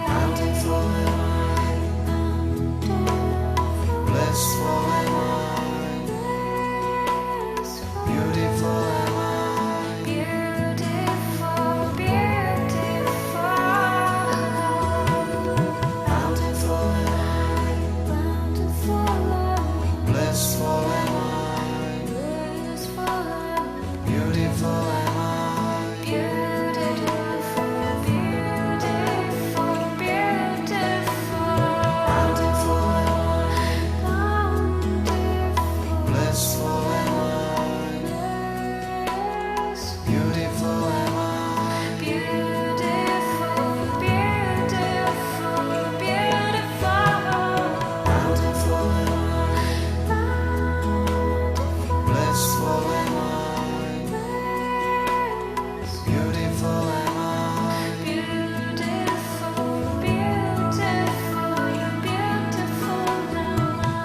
bountiful am I, blissful am I, beautiful am I, beautiful, beautiful, bountiful am I. Blissful am I, beautiful am I, beautiful, beautiful, beautiful, bountiful am I, blissful am I, beautiful am I, beautiful, beautiful, beautiful, bountiful am I. Blissful am I, beautiful am I, beautiful, beautiful, beautiful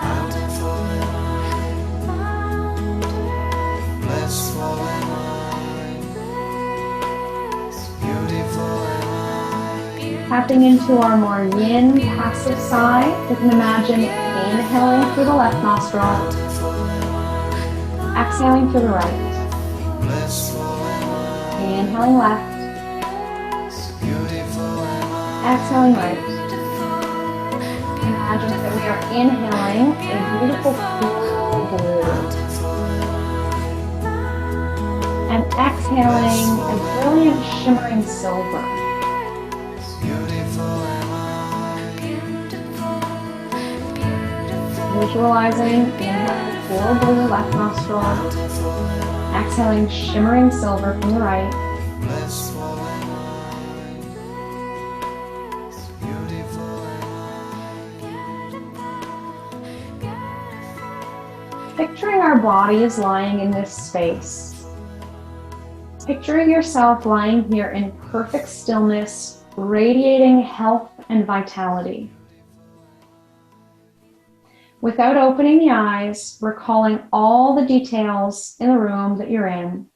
bountiful am I, blissful am I, beautiful am I. Tapping into our more yin passive side, we can imagine inhaling through the left nostril, exhaling through the right, inhaling left, exhaling right. Imagine that we are inhaling a beautiful cool blue and exhaling a brilliant shimmering silver. Visualizing inhaling cool blue left nostril, exhaling shimmering silver from the right. Picturing our body is lying in this space. Picturing yourself lying here in perfect stillness, radiating health and vitality. Without opening the eyes, recalling all the details in the room that you're in,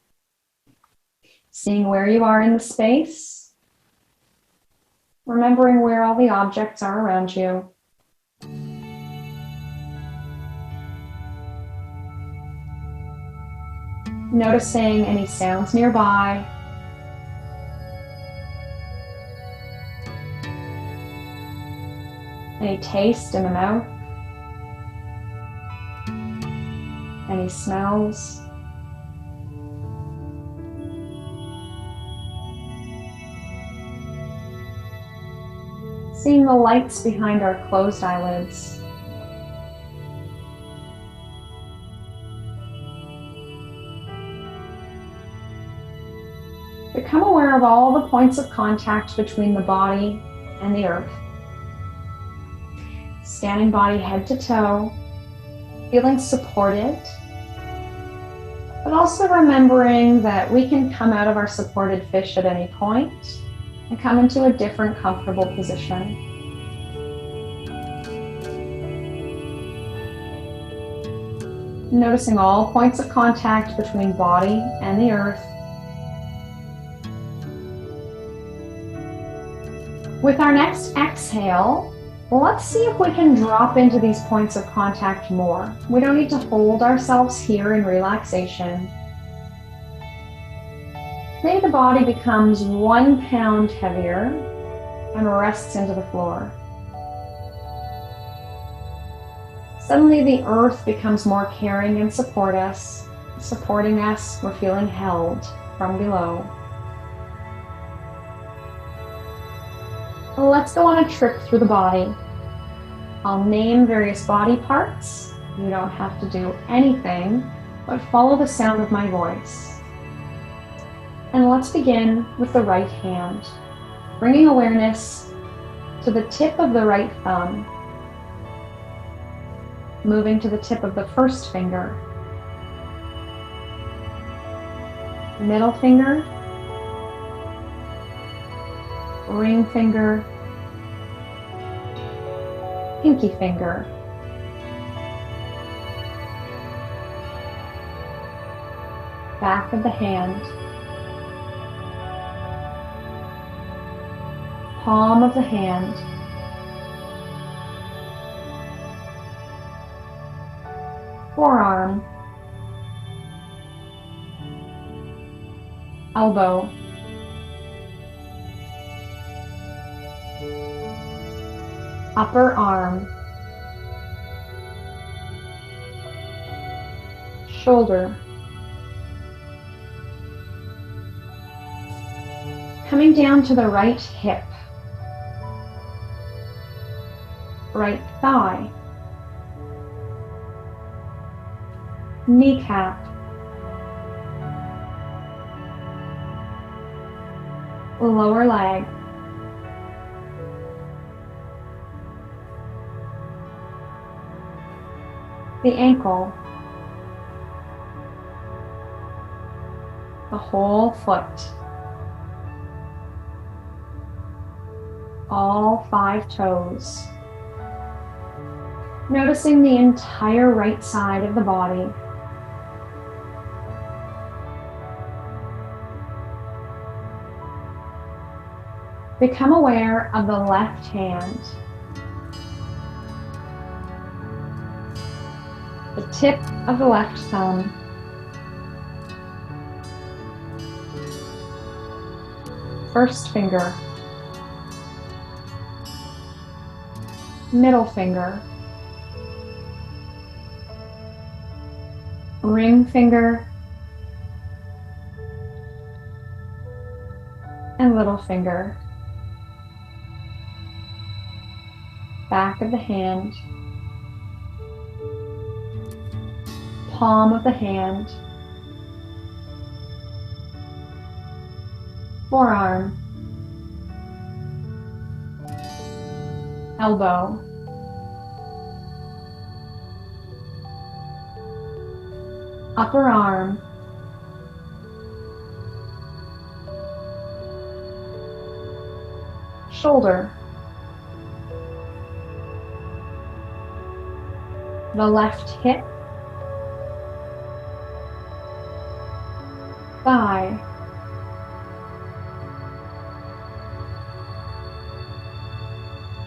seeing where you are in the space, remembering where all the objects are around you. Noticing any sounds nearby. Any taste in the mouth. Any smells. Seeing the lights behind our closed eyelids. Become aware of all the points of contact between the body and the earth. Standing body head to toe, feeling supported, but also remembering that we can come out of our supported fish at any point and come into a different comfortable position. Noticing all points of contact between body and the earth. With our next exhale, let's see if we can drop into these points of contact more. We don't need to hold ourselves here in relaxation. Maybe the body becomes 1 pound heavier and rests into the floor. Suddenly the earth becomes more caring and supporting us. We're feeling held from below. Let's go on a trip through the body. I'll name various body parts. You don't have to do anything, but follow the sound of my voice. And let's begin with the right hand, bringing awareness to the tip of the right thumb, moving to the tip of the first finger, middle finger, ring finger, pinky finger, back of the hand, palm of the hand, forearm, elbow, upper arm, shoulder, coming down to the right hip, right thigh, kneecap, lower leg, the ankle, the whole foot, all 5 toes. Noticing the entire right side of the body. Become aware of the left hand. The tip of the left thumb. First finger. Middle finger. Ring finger. And little finger. Back of the hand. Palm of the hand, forearm, elbow, upper arm, shoulder, the left hip, thigh,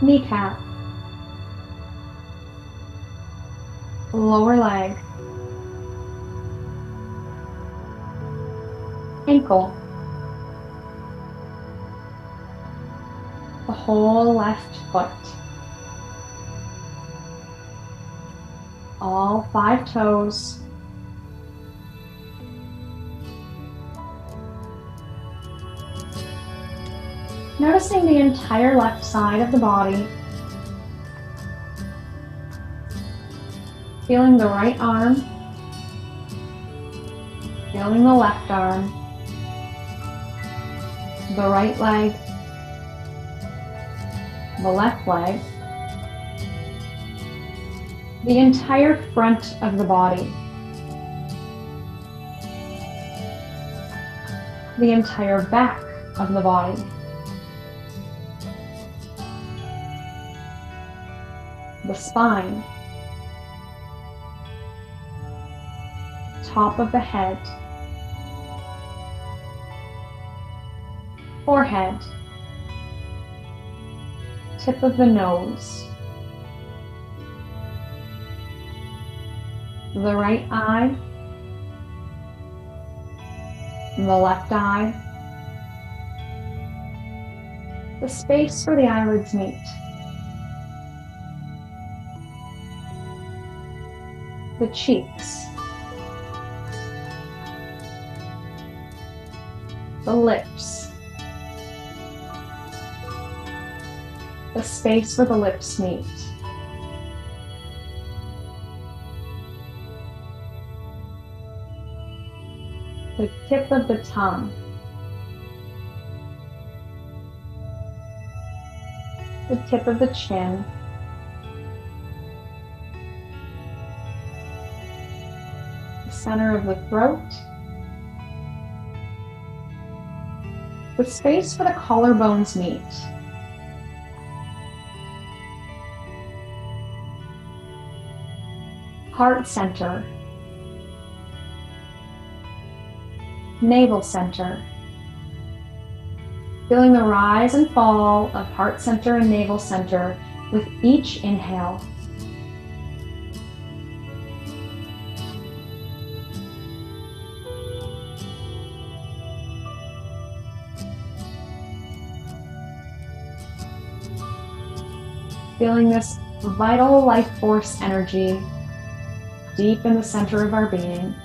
kneecap, lower leg, ankle, the whole left foot, all 5 toes, noticing the entire left side of the body, feeling the right arm, feeling the left arm, the right leg, the left leg, the entire front of the body, the entire back of the body, the spine, top of the head, forehead, tip of the nose, the right eye, the left eye, the space where the eyelids meet, the cheeks, the lips, the space where the lips meet, the tip of the tongue, the tip of the chin, the center of the throat, the space where the collarbones meet, heart center, navel center, feeling the rise and fall of heart center and navel center with each inhale. Feeling this vital life force energy deep in the center of our being.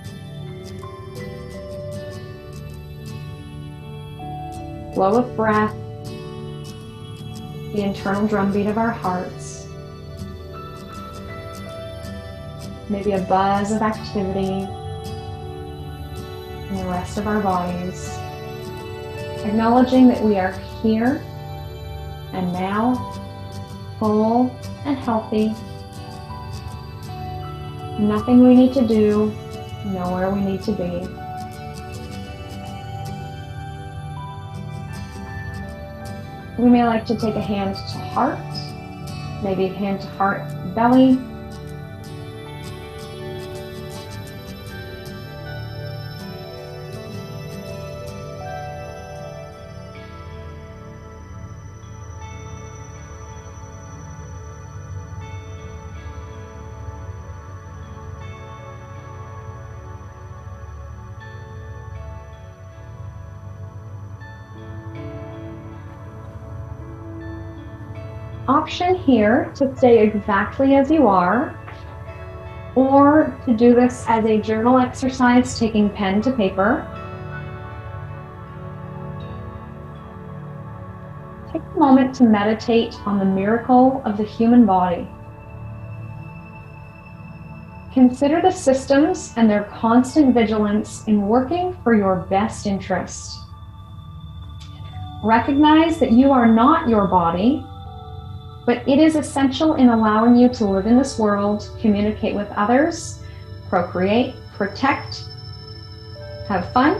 Flow of breath, the internal drumbeat of our hearts, maybe a buzz of activity in the rest of our bodies, acknowledging that we are here and now, full and healthy, nothing we need to do, nowhere we need to be. We may like to take a hand to heart, maybe a hand to heart, belly. Option here to stay exactly as you are, or to do this as a journal exercise, taking pen to paper. Take a moment to meditate on the miracle of the human body. Consider the systems and their constant vigilance in working for your best interest. Recognize that you are not your body, but it is essential in allowing you to live in this world, communicate with others, procreate, protect, have fun,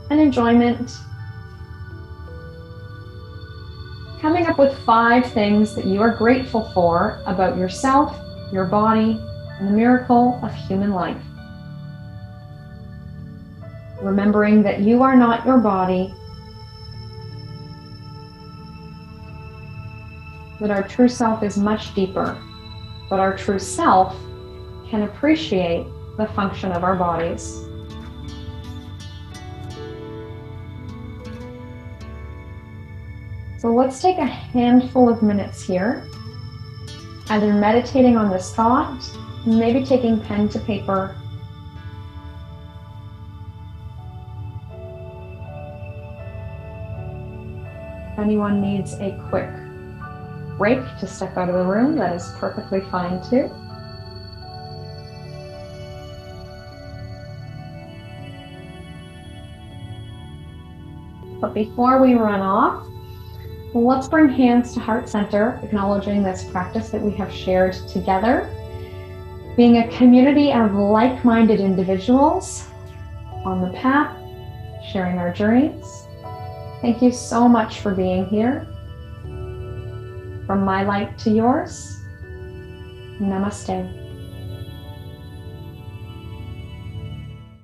and enjoyment, coming up with 5 things that you are grateful for about yourself, your body, and the miracle of human life. Remembering that you are not your body, that our true self is much deeper, but our true self can appreciate the function of our bodies. So let's take a handful of minutes here, either meditating on this thought, maybe taking pen to paper. If anyone needs a quick break to step out of the room, that is perfectly fine too. But before we run off, let's bring hands to heart center, acknowledging this practice that we have shared together, being a community of like-minded individuals on the path, sharing our journeys. Thank you so much for being here. From my light to yours, namaste.